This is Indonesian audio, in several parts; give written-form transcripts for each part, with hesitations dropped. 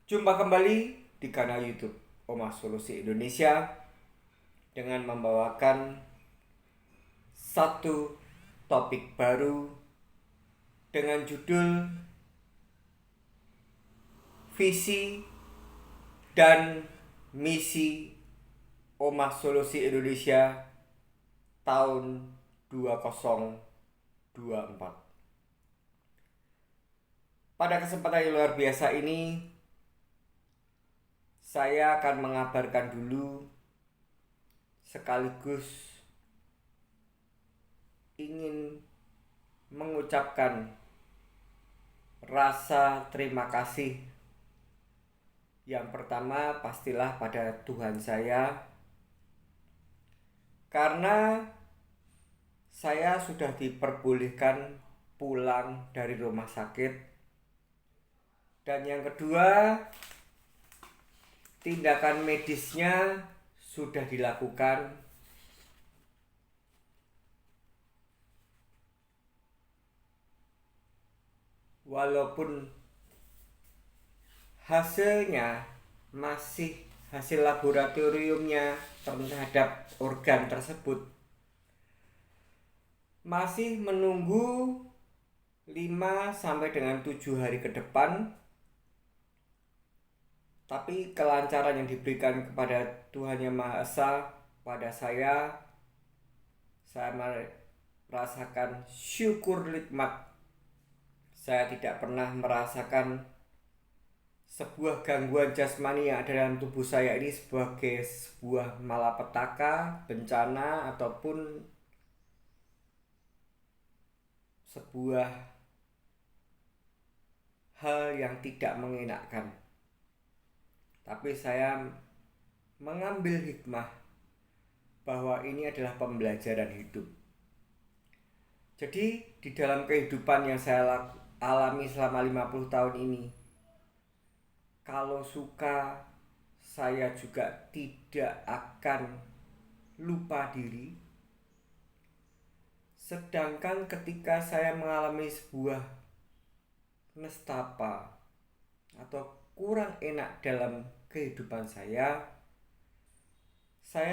Jumpa kembali di kanal YouTube Oma Solusi Indonesia dengan membawakan satu topik baru dengan judul Visi dan Misi Oma Solusi Indonesia tahun 2024. Pada kesempatan yang luar biasa ini, saya akan mengabarkan dulu sekaligus ingin mengucapkan rasa terima kasih. Yang pertama pastilah pada Tuhan saya, karena saya sudah diperbolehkan pulang dari rumah sakit. Dan yang kedua, tindakan medisnya sudah dilakukan. Walaupun hasilnya hasil laboratoriumnya terhadap organ tersebut masih menunggu 5 sampai dengan 7 hari ke depan, tapi kelancaran yang diberikan kepada Tuhan Yang Maha Esa pada saya merasakan syukur nikmat. Saya tidak pernah merasakan sebuah gangguan jasmani yang ada dalam tubuh saya ini sebagai sebuah malapetaka, bencana, ataupun sebuah hal yang tidak mengenakan. Tapi saya mengambil hikmah bahwa ini adalah pembelajaran hidup. Jadi di dalam kehidupan yang saya alami selama 50 tahun ini, kalau suka saya juga tidak akan lupa diri. Sedangkan ketika saya mengalami sebuah nestapa atau kurang enak dalam kehidupan saya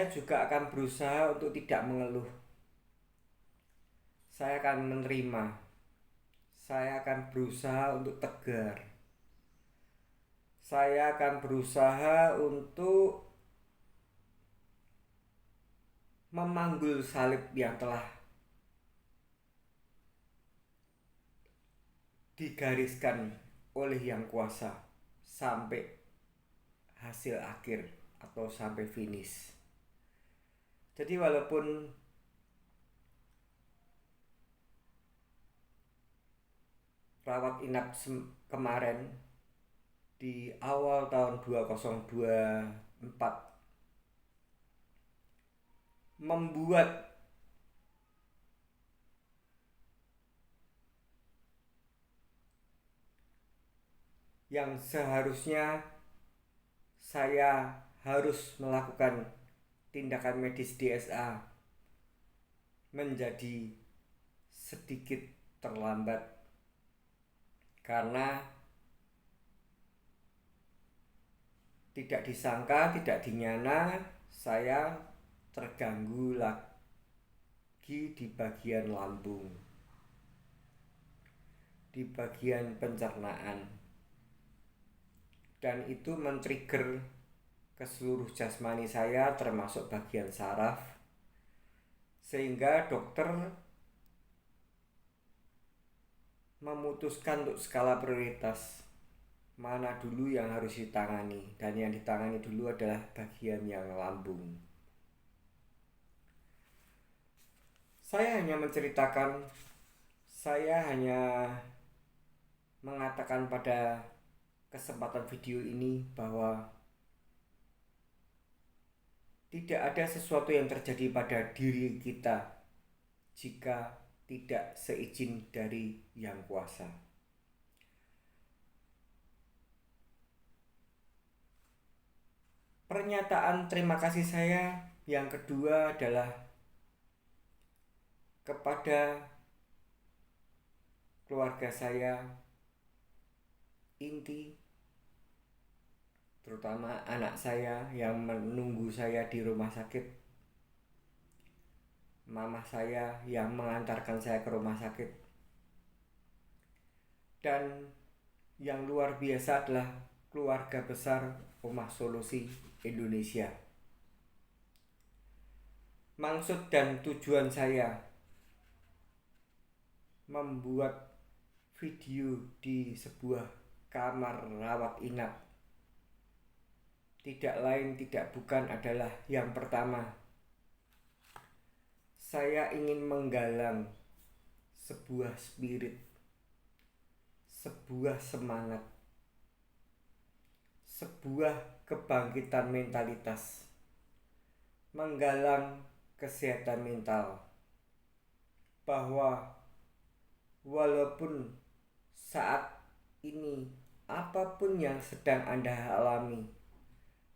juga akan berusaha untuk tidak mengeluh. Saya akan menerima. Saya akan berusaha untuk tegar. Saya akan berusaha untuk memanggul salib yang telah digariskan oleh Yang Kuasa sampai hasil akhir atau sampai finish. Jadi walaupun rawat inap kemarin di awal tahun 2024 membuat yang seharusnya saya harus melakukan tindakan medis DSA menjadi sedikit terlambat, karena tidak disangka, tidak dinyana, saya terganggu lagi di bagian lambung, di bagian pencernaan, dan itu men-trigger ke seluruh jasmani saya termasuk bagian saraf, sehingga dokter memutuskan untuk skala prioritas mana dulu yang harus ditangani, dan yang ditangani dulu adalah bagian yang lambung. Saya hanya menceritakan, saya hanya mengatakan pada kesempatan video ini bahwa tidak ada sesuatu yang terjadi pada diri kita jika tidak seizin dari Yang Kuasa. Pernyataan terima kasih saya yang kedua adalah kepada keluarga saya inti, terutama anak saya yang menunggu saya di rumah sakit, mama saya yang mengantarkan saya ke rumah sakit, dan yang luar biasa adalah keluarga besar Omah Solusi Indonesia. Maksud dan tujuan saya membuat video di sebuah kamar rawat inap tidak lain tidak bukan adalah, yang pertama, saya ingin menggalang sebuah spirit, sebuah semangat, sebuah kebangkitan mentalitas, menggalang kesehatan mental, bahwa walaupun saat ini apapun yang sedang Anda alami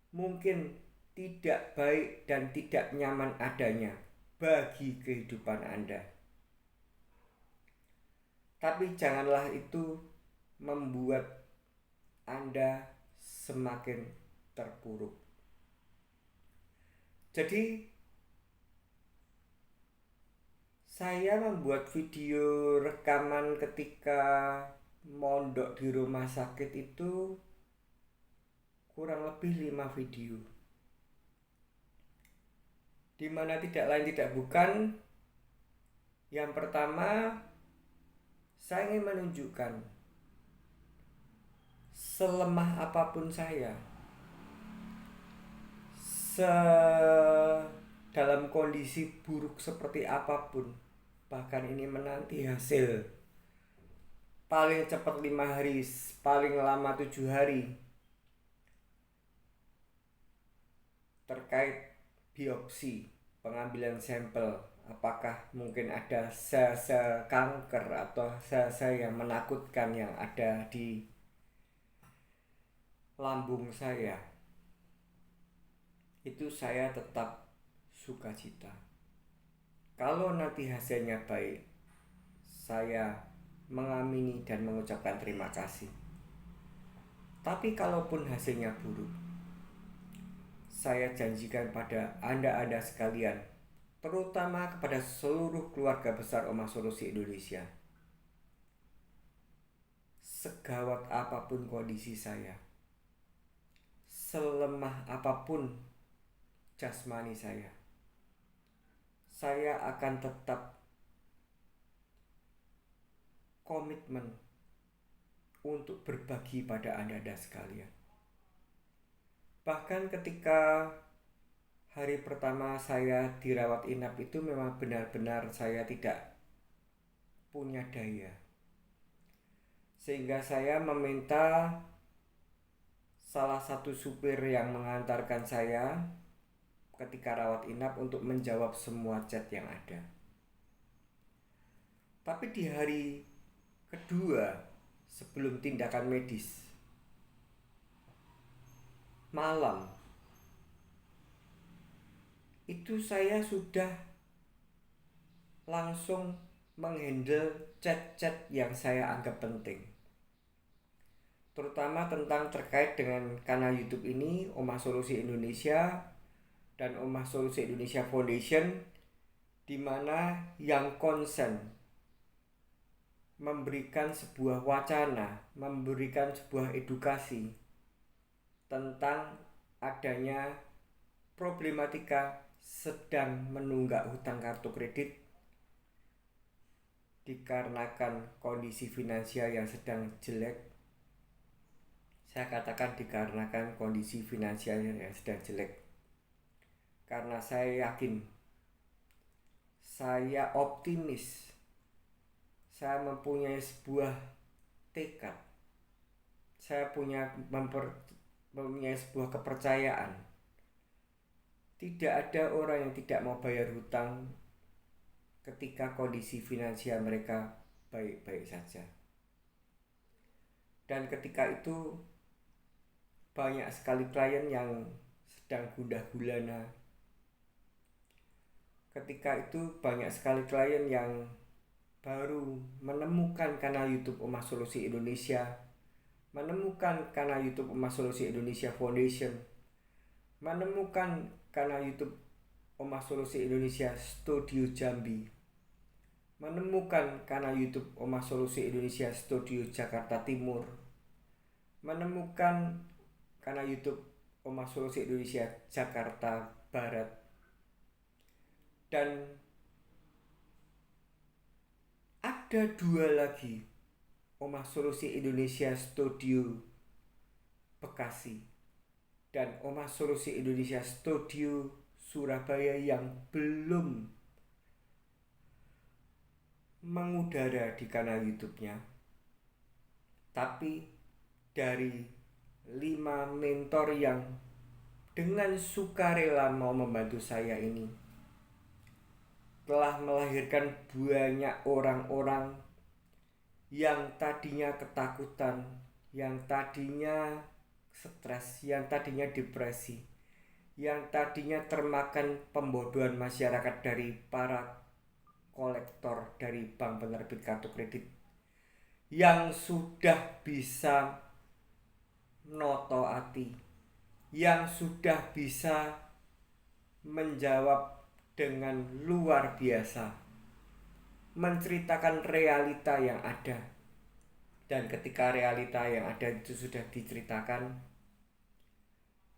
mungkin tidak baik dan tidak nyaman adanya bagi kehidupan Anda, tapi janganlah itu membuat Anda semakin terpuruk. Jadi saya membuat video rekaman ketika mondok di rumah sakit itu kurang lebih 5 video, dimana tidak lain tidak bukan, yang pertama, saya ingin menunjukkan selemah apapun saya, dalam kondisi buruk seperti apapun, bahkan ini menanti hasil paling cepat 5 hari, paling lama 7 hari terkait biopsi, pengambilan sampel, apakah mungkin ada sel-sel kanker atau sel-sel yang menakutkan yang ada di lambung saya. Itu saya tetap sukacita. Kalau nanti hasilnya baik, saya mengamini dan mengucapkan terima kasih. Tapi kalaupun hasilnya buruk, saya janjikan pada Anda sekalian, terutama kepada seluruh keluarga besar Omah Solusi Indonesia, segawat apapun kondisi saya, selemah apapun jasmani saya akan tetap komitmen untuk berbagi pada Anda sekalian. Bahkan ketika hari pertama saya dirawat inap itu memang benar-benar saya tidak punya daya, sehingga saya meminta salah satu supir yang mengantarkan saya ketika rawat inap untuk menjawab semua chat yang ada. Tapi di hari kedua sebelum tindakan medis, malam itu saya sudah langsung menghandle chat-chat yang saya anggap penting, terutama tentang terkait dengan kanal YouTube ini, Omah Solusi Indonesia dan Omah Solusi Indonesia Foundation, di mana yang konsen memberikan sebuah wacana, memberikan sebuah edukasi tentang adanya problematika sedang menunggak hutang kartu kredit dikarenakan kondisi finansial yang sedang jelek. Saya katakan dikarenakan kondisi finansial yang sedang jelek, karena saya yakin, saya optimis, saya mempunyai sebuah tekad, saya mempunyai sebuah kepercayaan. Tidak ada orang yang tidak mau bayar hutang ketika kondisi finansial mereka baik-baik saja. Dan ketika itu banyak sekali klien yang sedang gundah gulana. Ketika itu banyak sekali klien yang baru menemukan kanal YouTube Omah Solusi Indonesia menemukan kanal YouTube Omah Solusi Indonesia Foundation, menemukan kanal YouTube Omah Solusi Indonesia Studio Jambi, menemukan kanal YouTube Omah Solusi Indonesia Studio Jakarta Timur, menemukan kanal YouTube Omah Solusi Indonesia Jakarta Barat, dan ada 2 lagi, Omah Solusi Indonesia Studio Bekasi dan Omah Solusi Indonesia Studio Surabaya yang belum mengudara di kanal YouTube-nya. Tapi dari 5 mentor yang dengan sukarela mau membantu saya ini telah melahirkan banyak orang-orang yang tadinya ketakutan, yang tadinya stres, yang tadinya depresi, yang tadinya termakan pembodohan masyarakat dari para kolektor dari bank penerbit kartu kredit, yang sudah bisa noto ati, yang sudah bisa menjawab dengan luar biasa, menceritakan realita yang ada. Dan ketika realita yang ada itu sudah diceritakan,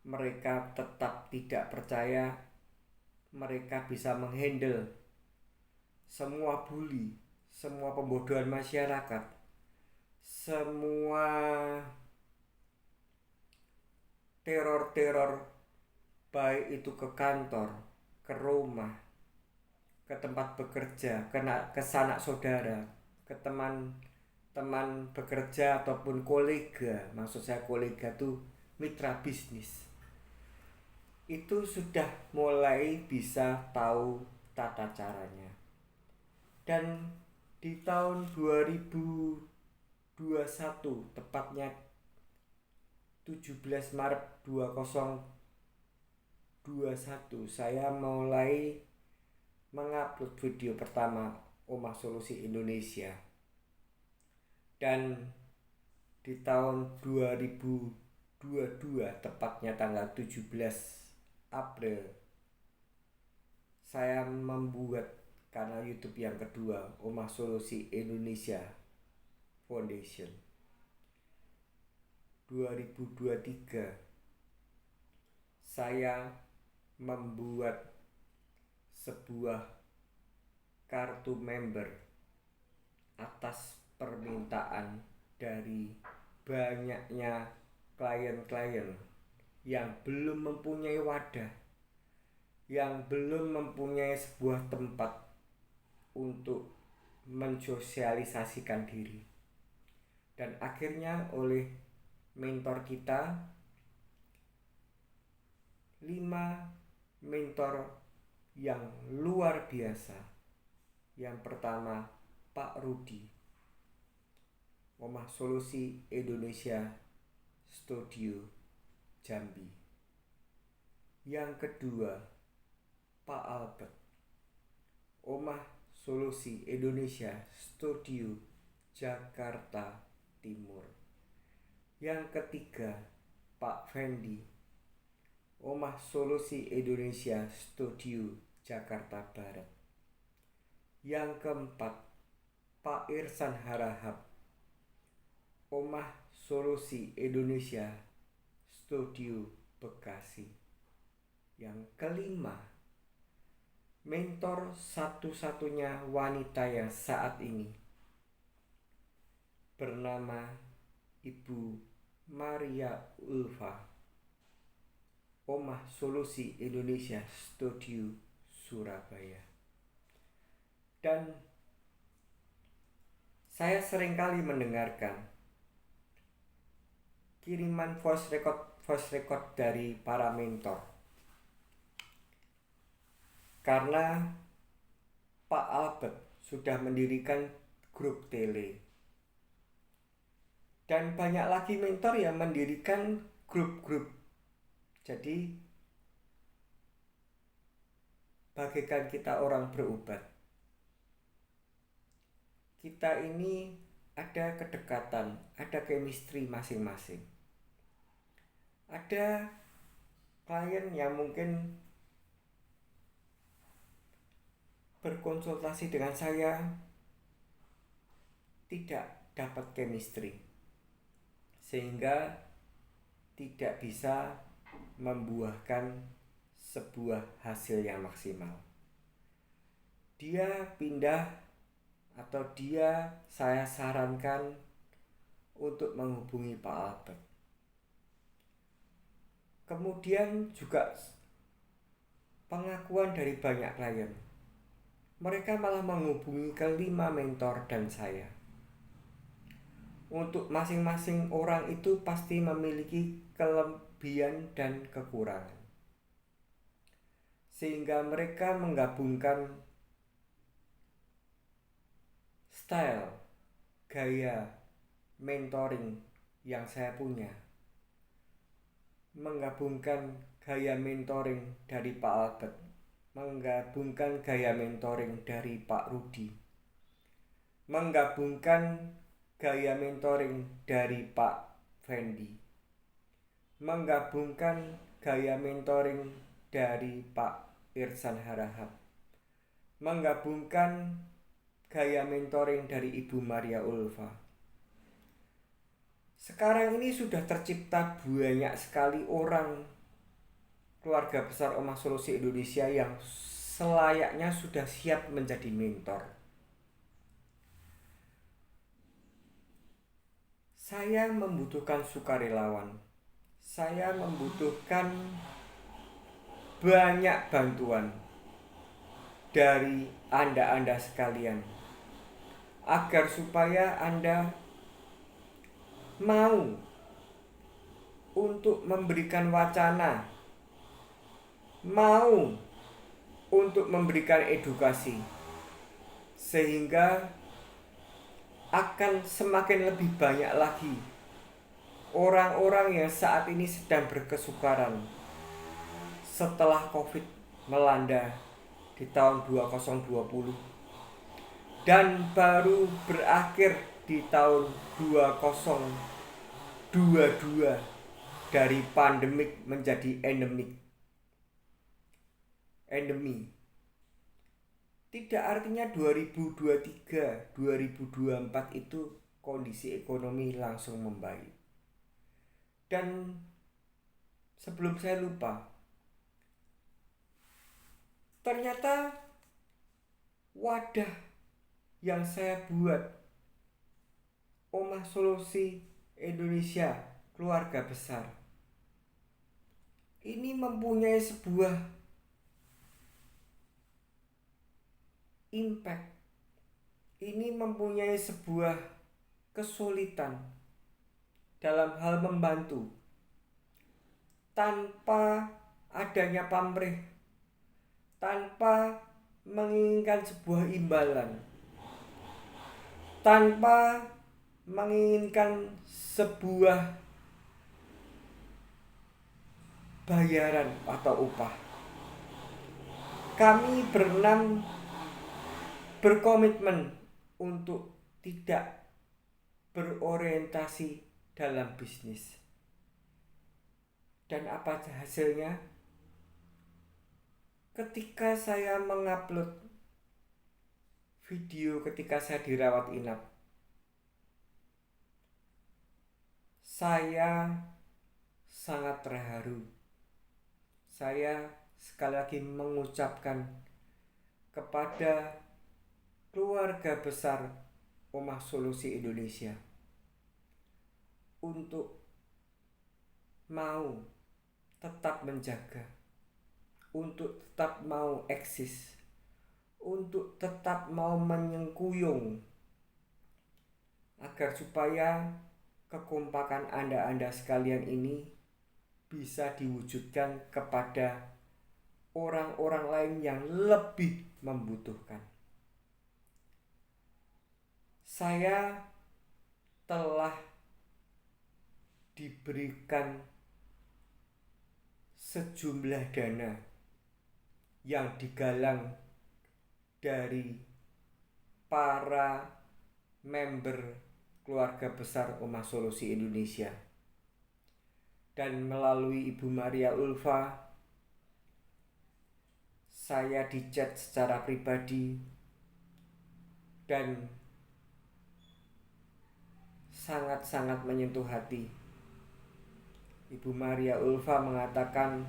mereka tetap tidak percaya mereka bisa menghandle semua bully, semua pembodohan masyarakat, semua teror-teror, baik itu ke kantor, ke rumah, ke tempat bekerja, ke sanak saudara, ke teman bekerja ataupun kolega. Maksud saya kolega tuh mitra bisnis. Itu sudah mulai bisa tahu tata caranya. Dan di tahun 2021, tepatnya 17 Maret 2021, saya mulai mengupload video pertama Omah Solusi Indonesia. Dan di tahun 2022, tepatnya tanggal 17 April, saya membuat kanal YouTube yang kedua, Omah Solusi Indonesia Foundation. 2023 saya membuat sebuah kartu member atas permintaan dari banyaknya klien-klien yang belum mempunyai wadah, yang belum mempunyai sebuah tempat untuk mensosialisasikan diri. Dan akhirnya oleh mentor kita, 5 mentor yang luar biasa. Yang pertama, Pak Rudi, Omah Solusi Indonesia Studio Jambi. Yang kedua, Pak Albert, Omah Solusi Indonesia Studio Jakarta Timur. Yang ketiga, Pak Fendi, Omah Solusi Indonesia Studio Jakarta Barat. Yang keempat, Pak Irsan Harahap, Omah Solusi Indonesia Studio Bekasi. Yang kelima, mentor satu-satunya wanita yang saat ini bernama Ibu Maria Ulfa, Omah Solusi Indonesia Studio Surabaya. Dan saya seringkali mendengarkan kiriman voice record dari para mentor. Karena Pak Albert sudah mendirikan grup tele. Dan banyak lagi mentor yang mendirikan grup-grup. Jadi bagaikan kita orang berobat. Kita ini ada kedekatan, ada chemistry masing-masing. Ada klien yang mungkin berkonsultasi dengan saya tidak dapat chemistry, sehingga tidak bisa membuahkan sebuah hasil yang maksimal. Dia pindah atau saya sarankan untuk menghubungi Pak Albert. Kemudian juga pengakuan dari banyak klien, mereka malah menghubungi kelima mentor dan saya. Untuk masing-masing orang itu pasti memiliki kelebihan dan kekurangan, sehingga mereka menggabungkan style, gaya mentoring yang saya punya, menggabungkan gaya mentoring dari Pak Albert, menggabungkan gaya mentoring dari Pak Rudi, menggabungkan gaya mentoring dari Pak Fendi, menggabungkan gaya mentoring dari Pak Irsan Harahap, menggabungkan gaya mentoring dari Ibu Maria Ulfa. Sekarang ini sudah tercipta banyak sekali orang keluarga besar Omah Solusi Indonesia yang selayaknya sudah siap menjadi mentor. Saya membutuhkan sukarelawan. Saya membutuhkan banyak bantuan dari Anda sekalian, agar supaya Anda mau untuk memberikan wacana, mau untuk memberikan edukasi, sehingga akan semakin lebih banyak lagi orang-orang yang saat ini sedang berkesukaran setelah COVID melanda di tahun 2020 dan baru berakhir di tahun 2022 dari pandemik menjadi endemi. Tidak artinya 2023, 2024 itu kondisi ekonomi langsung membaik. Dan sebelum saya lupa, ternyata wadah yang saya buat, Omah Solusi Indonesia Keluarga Besar, ini mempunyai sebuah impact, ini mempunyai sebuah kesulitan dalam hal membantu tanpa adanya pamrih, tanpa menginginkan sebuah imbalan, tanpa menginginkan sebuah bayaran atau upah. Kami berenam berkomitmen untuk tidak berorientasi dalam bisnis. Dan apa hasilnya? Ketika saya mengupload video ketika saya dirawat inap, saya sangat terharu. Saya sekali lagi mengucapkan kepada keluarga besar Omah Solusi Indonesia untuk mau tetap menjaga, untuk tetap mau eksis, untuk tetap mau menyengkuyung, agar supaya kekompakan Anda sekalian ini bisa diwujudkan kepada orang-orang lain yang lebih membutuhkan. Saya telah diberikan sejumlah dana yang digalang dari para member keluarga besar Omah Solusi Indonesia. Dan melalui Ibu Maria Ulfa, saya di-chat secara pribadi dan sangat-sangat menyentuh hati. Ibu Maria Ulfa mengatakan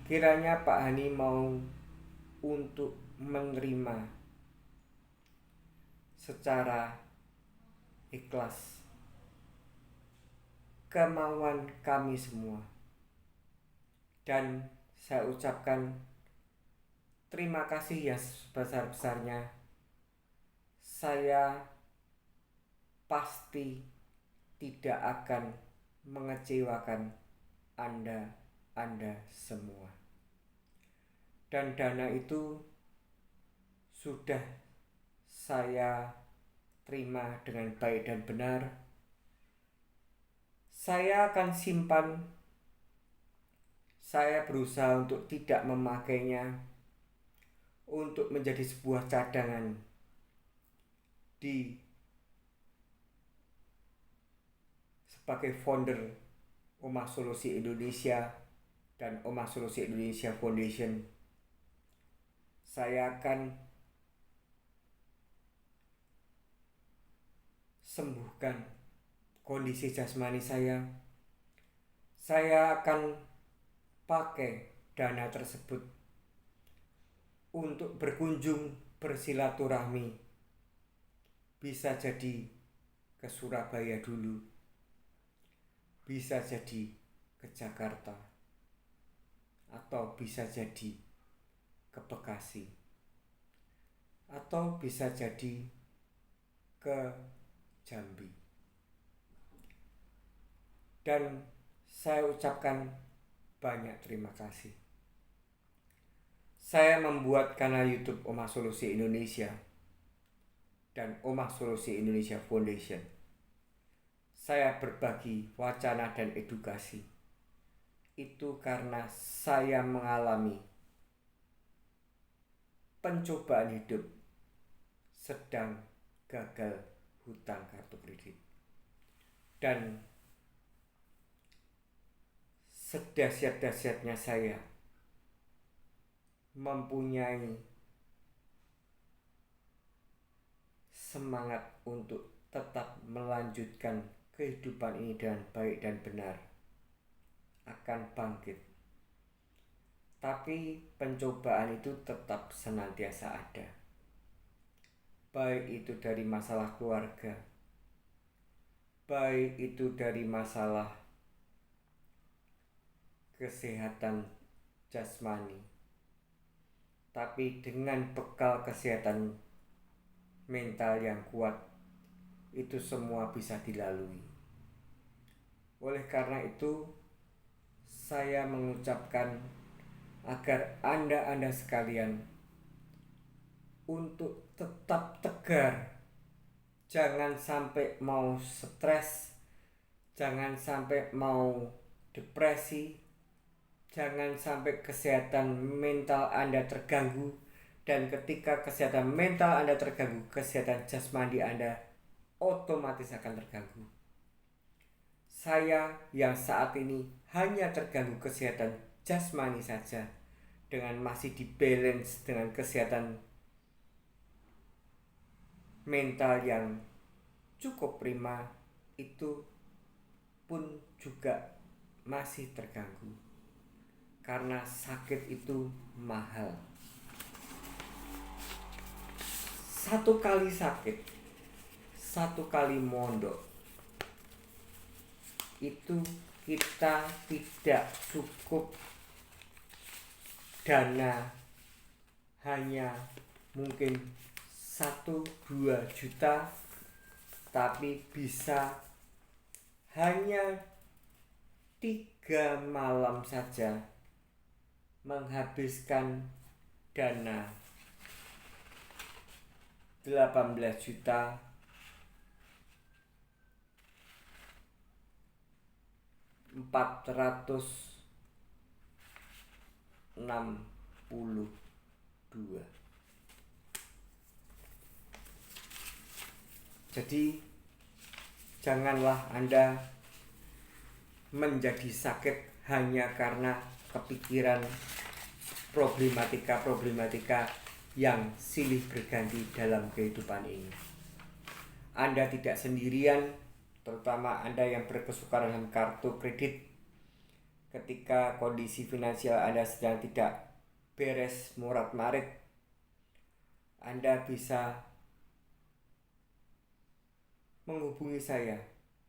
kiranya Pak Hani mau untuk menerima secara ikhlas kemauan kami semua. Dan saya ucapkan terima kasih yang sebesar-besarnya. Saya pasti tidak akan mengecewakan Anda semua. Dan dana itu sudah saya terima dengan baik dan benar. Saya akan simpan. Saya berusaha untuk tidak memakainya untuk menjadi sebuah cadangan sebagai founder Omah Solusi Indonesia dan Omah Solusi Indonesia Foundation. Saya akan sembuhkan kondisi jasmani saya. Saya akan pakai dana tersebut untuk berkunjung bersilaturahmi. Bisa jadi ke Surabaya dulu, bisa jadi ke Jakarta, atau bisa jadi ke Bekasi, atau bisa jadi ke Jambi. Dan saya ucapkan banyak terima kasih. Saya membuat kanal YouTube Omah Solusi Indonesia dan Omah Solusi Indonesia Foundation. Saya berbagi wacana dan edukasi. Itu karena saya mengalami pencobaan hidup, sedang gagal hutang kartu kredit. Dan sedahsyat-dahsyatnya saya mempunyai semangat untuk tetap melanjutkan kehidupan ini dengan baik dan benar, akan bangkit. Tapi pencobaan itu tetap senantiasa ada, baik itu dari masalah keluarga, baik itu dari masalah kesehatan jasmani. Tapi dengan bekal kesehatan mental yang kuat, itu semua bisa dilalui. Oleh karena itu, saya mengucapkan agar Anda sekalian untuk tetap tegar. Jangan sampai mau stres, jangan sampai mau depresi, jangan sampai kesehatan mental Anda terganggu. Dan ketika kesehatan mental Anda terganggu, kesehatan jasmani Anda otomatis akan terganggu. Saya yang saat ini hanya terganggu kesehatan jasmani saja, dengan masih dibalance dengan kesehatan mental yang cukup prima, itu pun juga masih terganggu. Karena sakit itu mahal. Satu kali sakit, satu kali mondok, itu kita tidak cukup dana hanya mungkin 1-2 juta, tapi bisa hanya 3 malam saja menghabiskan dana 18 juta 462. Jadi janganlah Anda menjadi sakit hanya karena kepikiran problematika-problematika yang silih berganti dalam kehidupan ini. Anda tidak sendirian, terutama Anda yang berkesukaran dengan kartu kredit. Ketika kondisi finansial Anda sedang tidak beres morat-marit, Anda bisa menghubungi saya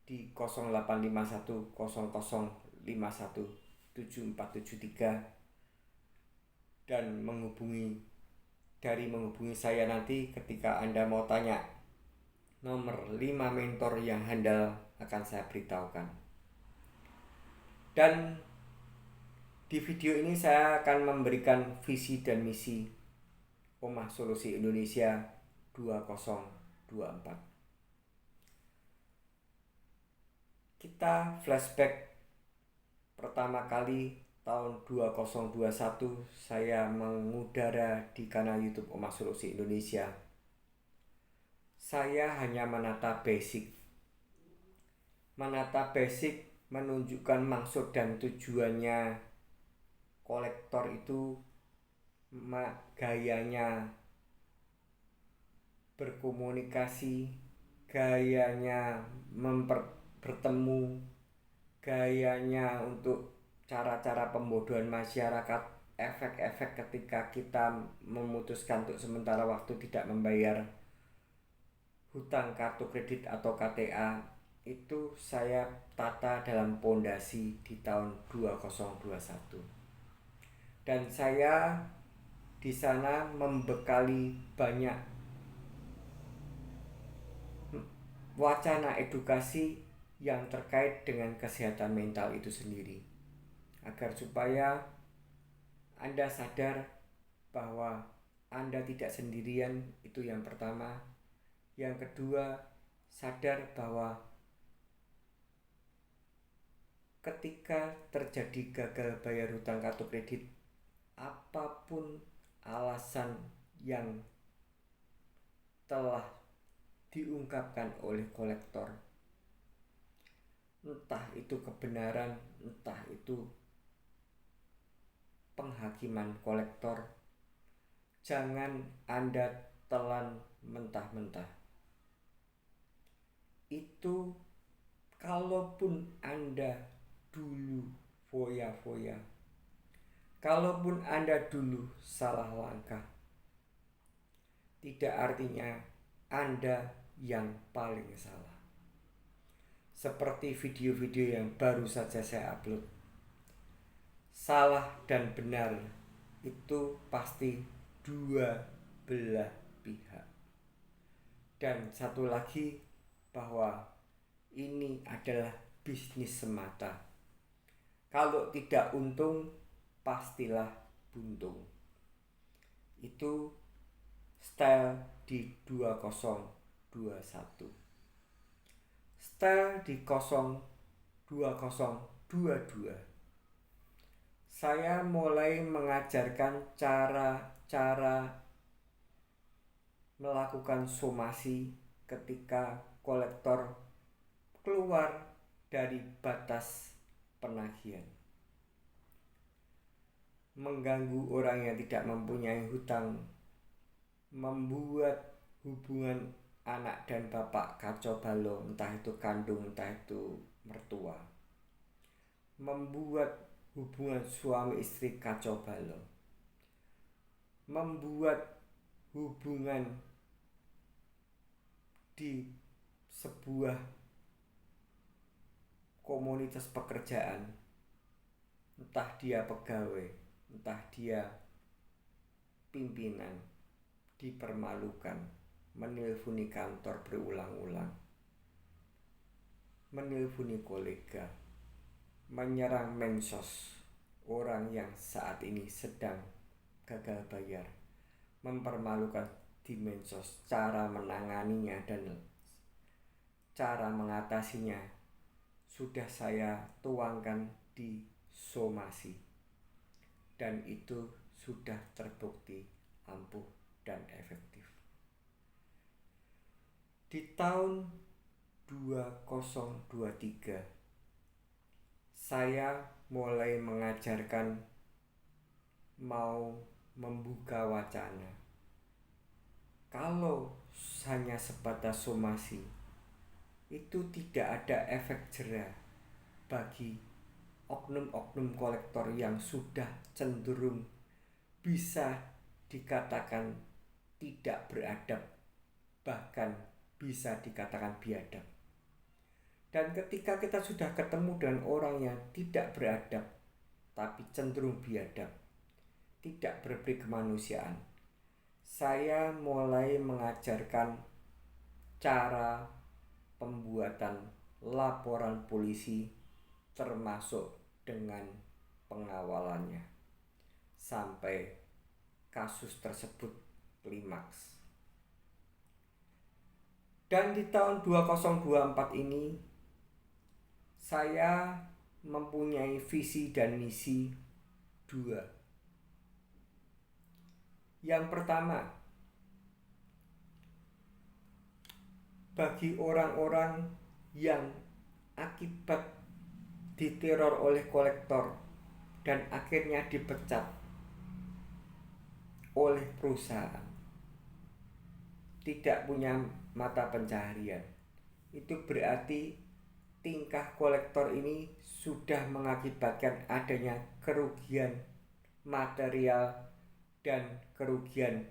di 0851 0051 7473 dan menghubungi saya nanti ketika Anda mau tanya nomor 5 mentor yang handal akan saya beritahukan. Dan di video ini saya akan memberikan visi dan misi Omah Solusi Indonesia 2024. Kita flashback pertama kali tahun 2021 saya mengudara di kanal YouTube Omah Solusi Indonesia. Saya hanya menata basic menunjukkan maksud dan tujuannya kolektor itu, gayanya berkomunikasi, gayanya bertemu, gayanya untuk cara-cara pembodohan masyarakat, efek-efek ketika kita memutuskan untuk sementara waktu tidak membayar hutang kartu kredit atau KTA, itu saya tata dalam pondasi di tahun 2021. Dan saya di sana membekali banyak wacana edukasi yang terkait dengan kesehatan mental itu sendiri, agar supaya Anda sadar bahwa Anda tidak sendirian. Itu yang pertama. Yang kedua, sadar bahwa ketika terjadi gagal bayar hutang kartu kredit, apapun alasan yang telah diungkapkan oleh kolektor, entah itu kebenaran, entah itu penghakiman kolektor, jangan Anda telan mentah-mentah. Itu kalaupun Anda dulu foya-foya, kalaupun Anda dulu salah langkah, tidak artinya Anda yang paling salah. Seperti video-video yang baru saja saya upload, salah dan benar itu pasti dua belah pihak. Dan satu lagi, bahwa ini adalah bisnis semata. Kalau tidak untung, pastilah buntung. Itu style di 2021. Style di 2022. Saya mulai mengajarkan cara-cara melakukan somasi ketika kolektor keluar dari batas penagihan, mengganggu orang yang tidak mempunyai hutang, membuat hubungan anak dan bapak kacau balau, entah itu kandung, entah itu mertua, membuat hubungan suami istri kacau balau, membuat hubungan di sebuah komunitas pekerjaan, entah dia pegawai, entah dia pimpinan, dipermalukan, menelponi kantor berulang-ulang, menelponi kolega, menyerang mensos orang yang saat ini sedang gagal bayar, mempermalukan di mensos. Cara menanganinya dan cara mengatasinya sudah saya tuangkan di somasi, dan itu sudah terbukti ampuh dan efektif. Di tahun 2023 saya mulai mengajarkan mau membuka wacana. Kalau hanya sebatas somasi, itu tidak ada efek jera bagi oknum-oknum kolektor yang sudah cenderung bisa dikatakan tidak beradab, bahkan bisa dikatakan biadab. Dan ketika kita sudah ketemu dengan orang yang tidak beradab tapi cenderung biadab, tidak berbudi kemanusiaan, saya mulai mengajarkan cara pembuatan laporan polisi termasuk dengan pengawalannya sampai kasus tersebut klimaks. Dan di tahun 2024 ini saya mempunyai visi dan misi dua. Yang pertama, bagi orang-orang yang akibat diteror oleh kolektor dan akhirnya dipecat oleh perusahaan, tidak punya mata pencaharian, itu berarti tingkah kolektor ini sudah mengakibatkan adanya kerugian material dan kerugian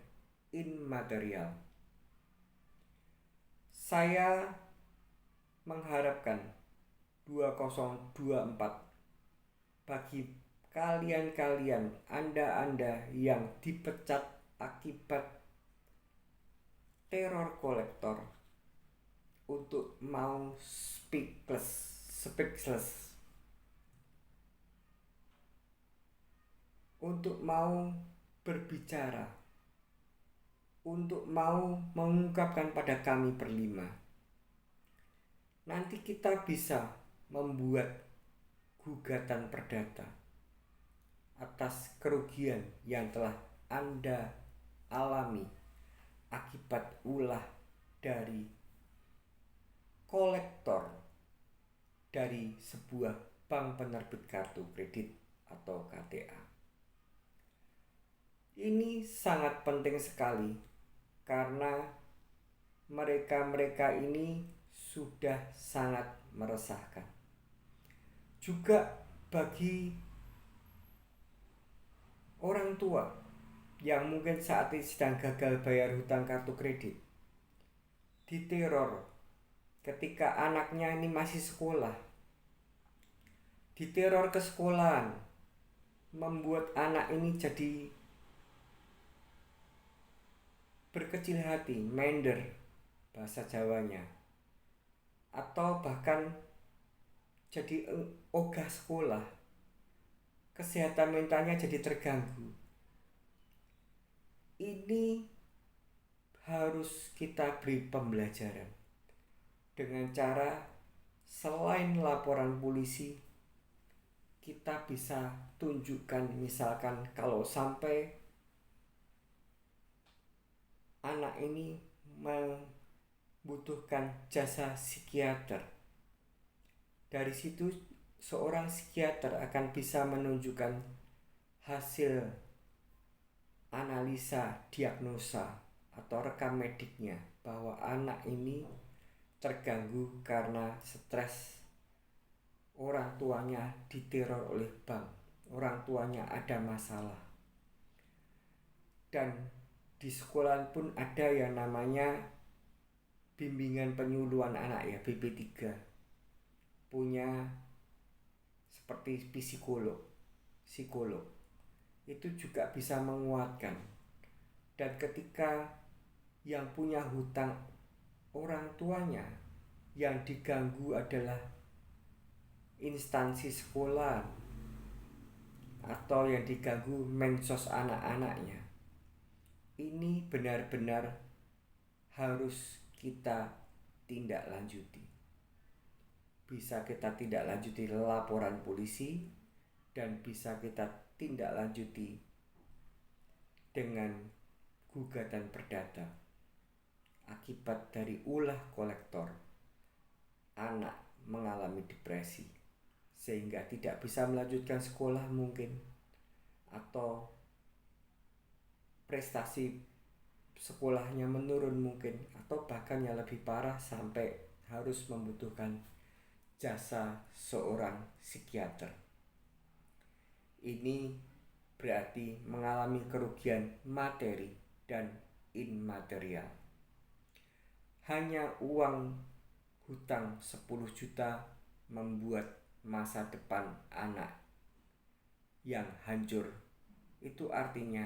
immaterial. Saya mengharapkan 2024 bagi kalian-kalian, Anda yang dipecat akibat teror kolektor, untuk mau speechless, untuk mau berbicara, untuk mau mengungkapkan pada kami berlima. Nanti kita bisa membuat gugatan perdata atas kerugian yang telah Anda alami akibat ulah dari kolektor dari sebuah bank penerbit kartu kredit atau KTA. Ini sangat penting sekali karena mereka ini sudah sangat meresahkan. Juga bagi orang tua yang mungkin saat ini sedang gagal bayar hutang kartu kredit, diteror ketika anaknya ini masih sekolah, diteror ke sekolahan, membuat anak ini jadi berkecil hati, minder bahasa Jawanya, atau bahkan jadi ogah sekolah, kesehatan mentalnya jadi terganggu. Ini harus kita beri pembelajaran dengan cara selain laporan polisi, kita bisa tunjukkan misalkan kalau sampai anak ini membutuhkan jasa psikiater, dari situ seorang psikiater akan bisa menunjukkan hasil analisa diagnosa atau rekam mediknya bahwa anak ini terganggu karena stres, orang tuanya diteror oleh bank, orang tuanya ada masalah. Dan di sekolah pun ada yang namanya bimbingan penyuluhan anak ya, BP3, punya seperti psikolog itu juga bisa menguatkan. Dan ketika yang punya hutang orang tuanya yang diganggu adalah instansi sekolah atau yang diganggu mensos anak-anaknya, ini benar-benar harus kita tindak lanjuti. Bisa kita tindak lanjuti laporan polisi dan bisa kita tindak lanjuti dengan gugatan perdata akibat dari ulah kolektor anak mengalami depresi sehingga tidak bisa melanjutkan sekolah mungkin, atau prestasi sekolahnya menurun mungkin, atau bahkan yang lebih parah sampai harus membutuhkan jasa seorang psikiater. Ini berarti mengalami kerugian materi dan immaterial. Hanya uang hutang 10 juta membuat masa depan anak yang hancur. Itu artinya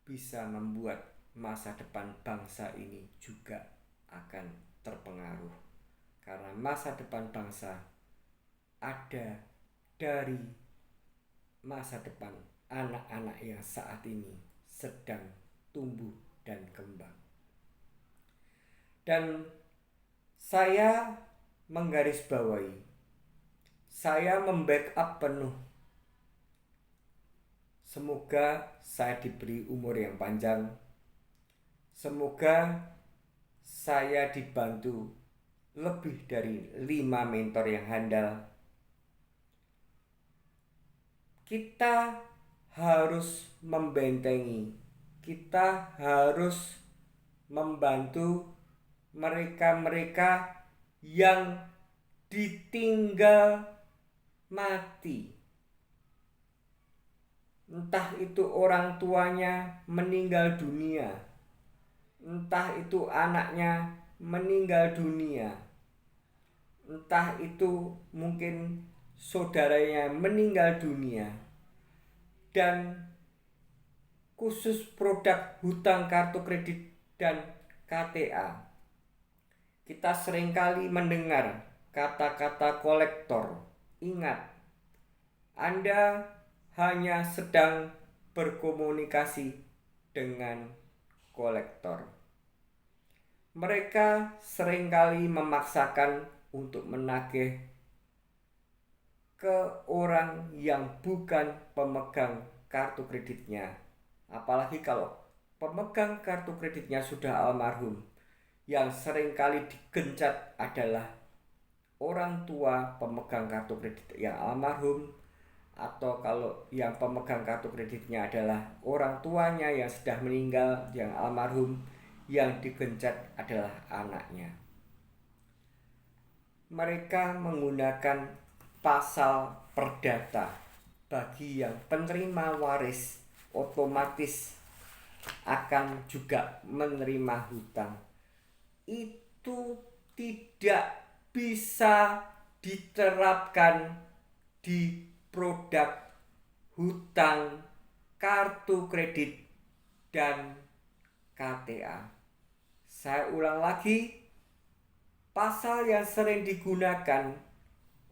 bisa membuat masa depan bangsa ini juga akan terpengaruh, karena masa depan bangsa ada dari masa depan anak-anak yang saat ini sedang tumbuh dan kembang. Dan saya menggarisbawahi, saya membackup penuh, semoga saya diberi umur yang panjang, semoga saya dibantu lebih dari 5 mentor yang handal. Kita harus membentengi, kita harus membantu mereka-mereka yang ditinggal mati. Entah itu orang tuanya meninggal dunia, entah itu anaknya meninggal dunia, entah itu mungkin saudaranya meninggal dunia. Dan khusus produk hutang kartu kredit dan KTA, kita seringkali mendengar kata-kata kolektor. Ingat, Anda hanya sedang berkomunikasi dengan kolektor. Mereka seringkali memaksakan untuk menagih ke orang yang bukan pemegang kartu kreditnya. Apalagi kalau pemegang kartu kreditnya sudah almarhum. Yang seringkali digencat adalah orang tua pemegang kartu kredit yang almarhum, atau kalau yang pemegang kartu kreditnya adalah orang tuanya yang sudah meninggal, yang almarhum, yang digencat adalah anaknya. Mereka menggunakan pasal perdata bagi yang penerima waris otomatis akan juga menerima hutang. Itu tidak bisa diterapkan di produk hutang, kartu kredit, dan KTA. Saya ulang lagi, pasal yang sering digunakan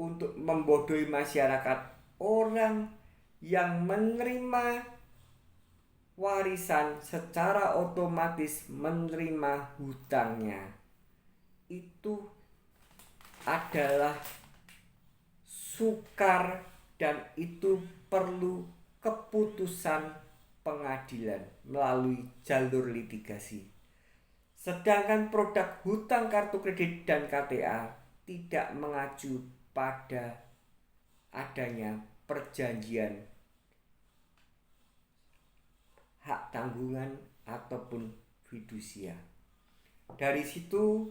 untuk membodohi masyarakat, orang yang menerima warisan secara otomatis menerima hutangnya, itu adalah sukar dan itu perlu keputusan pengadilan melalui jalur litigasi. Sedangkan produk hutang kartu kredit dan KTA tidak mengacu pada adanya perjanjian hak tanggungan ataupun fidusia. Dari situ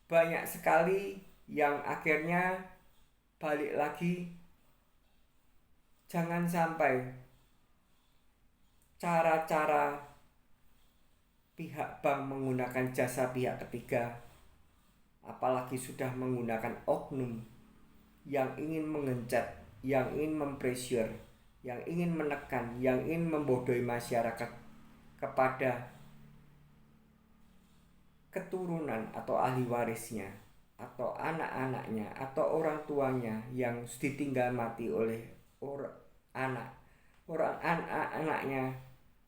banyak sekali yang akhirnya balik lagi. Jangan sampai cara-cara pihak bank menggunakan jasa pihak ketiga, apalagi sudah menggunakan oknum yang ingin mengencat, yang ingin mempressure, yang ingin menekan, yang ingin membodohi masyarakat kepada keturunan atau ahli warisnya, atau anak-anaknya, atau orang tuanya yang ditinggal mati oleh anaknya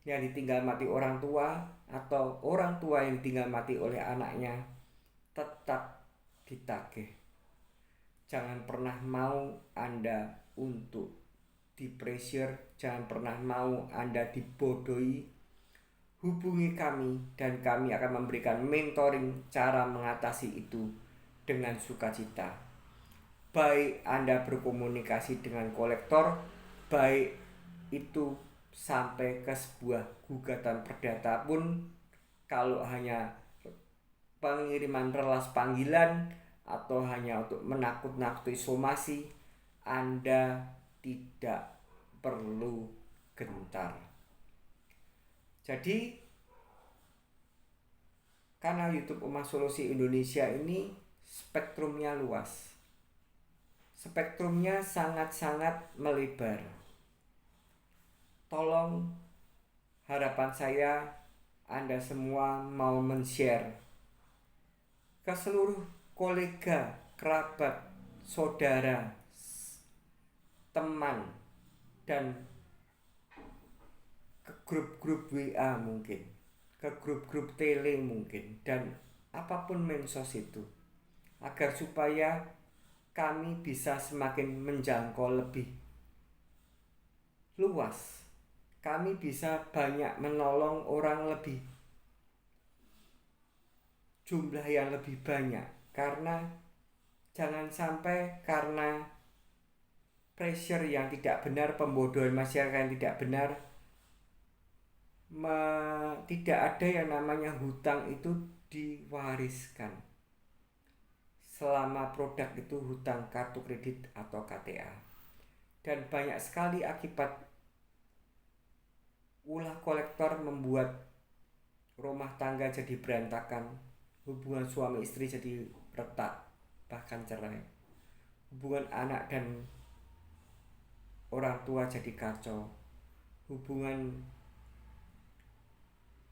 yang ditinggal mati orang tua, atau orang tua yang ditinggal mati oleh anaknya, tetap ditagih. Jangan pernah mau Anda untuk di-pressure, jangan pernah mau Anda dibodohi. Hubungi kami dan kami akan memberikan mentoring cara mengatasi itu dengan sukacita. Baik Anda berkomunikasi dengan kolektor, baik itu sampai ke sebuah gugatan perdata pun, kalau hanya pengiriman relas panggilan atau hanya untuk menakut-nakuti somasi, Anda tidak perlu gentar. Jadi kanal YouTube Omah Solusi Indonesia ini spektrumnya luas. Spektrumnya sangat-sangat melebar. Tolong, harapan saya Anda semua mau men-share ke seluruh kolega, kerabat, saudara, teman, dan ke grup-grup WA mungkin, ke grup-grup tele mungkin, dan apapun medsos itu, agar supaya kami bisa semakin menjangkau lebih luas. Kami bisa banyak menolong orang lebih, jumlah yang lebih banyak. Karena jangan sampai karena pressure yang tidak benar, pembodohan masyarakat yang tidak benar, tidak ada yang namanya hutang itu diwariskan. Selama produk itu hutang kartu kredit atau KTA. Dan banyak sekali akibat ulah kolektor membuat rumah tangga jadi berantakan, hubungan suami istri jadi retak, bahkan cerai, hubungan anak dan orang tua jadi kacau, hubungan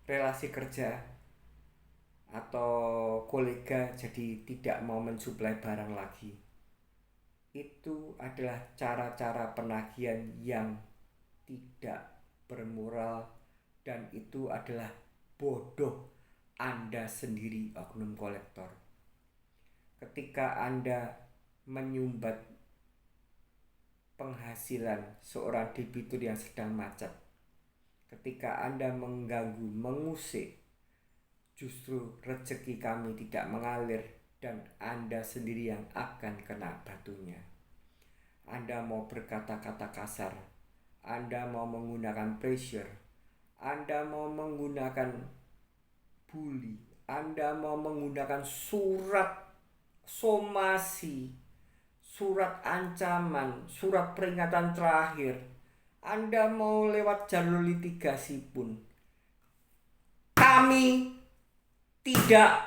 relasi kerja atau kolega jadi tidak mau mensuplai barang lagi. Itu adalah cara-cara penagihan yang tidak bermoral, dan itu adalah bodoh Anda sendiri, oknum kolektor. Ketika Anda menyumbat penghasilan seorang debitur yang sedang macet, ketika Anda mengganggu, mengusik, justru rezeki kami tidak mengalir dan Anda sendiri yang akan kena batunya. Anda mau berkata-kata kasar, Anda mau menggunakan pressure, Anda mau menggunakan bully, Anda mau menggunakan surat somasi, surat ancaman, surat peringatan terakhir, Anda mau lewat jalur litigasi pun, kami tidak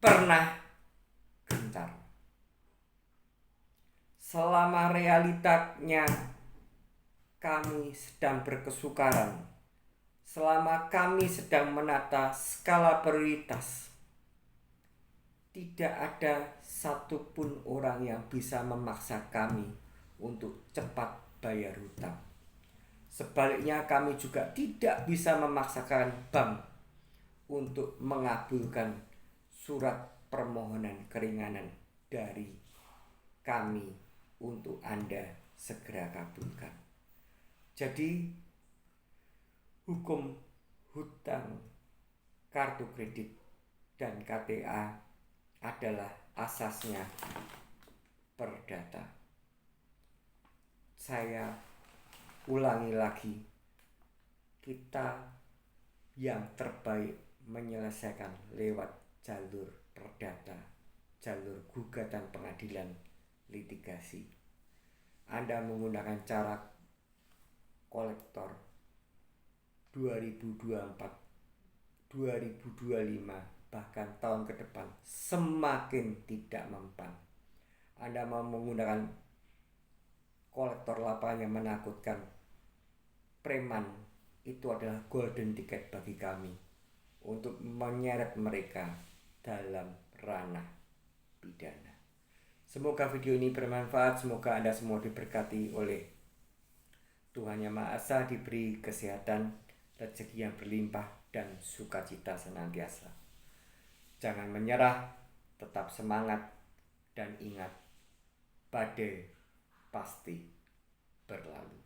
pernah gentar. Selama realitanya kami sedang berkesukaran, selama kami sedang menata skala prioritas, tidak ada satupun orang yang bisa memaksa kami untuk cepat bayar hutang. Sebaliknya, kami juga tidak bisa memaksakan bank untuk mengabulkan surat permohonan keringanan dari kami untuk Anda segera kabulkan. Jadi hukum hutang kartu kredit dan KTA adalah asasnya perdata. Saya ulangi lagi, kita yang terbaik menyelesaikan lewat jalur perdata, jalur gugatan pengadilan litigasi. Anda menggunakan cara kolektor 2024, 2025, bahkan tahun ke depan semakin tidak mempan. Anda mau menggunakan kolektor lapangan yang menakutkan, preman, itu adalah golden ticket bagi kami untuk menyeret mereka dalam ranah pidana. Semoga video ini bermanfaat, semoga Anda semua diberkati oleh Tuhan Yang Maha Esa, diberi kesehatan, rezeki yang berlimpah, dan sukacita senantiasa. Jangan menyerah, tetap semangat, dan ingat, badai pasti berlalu.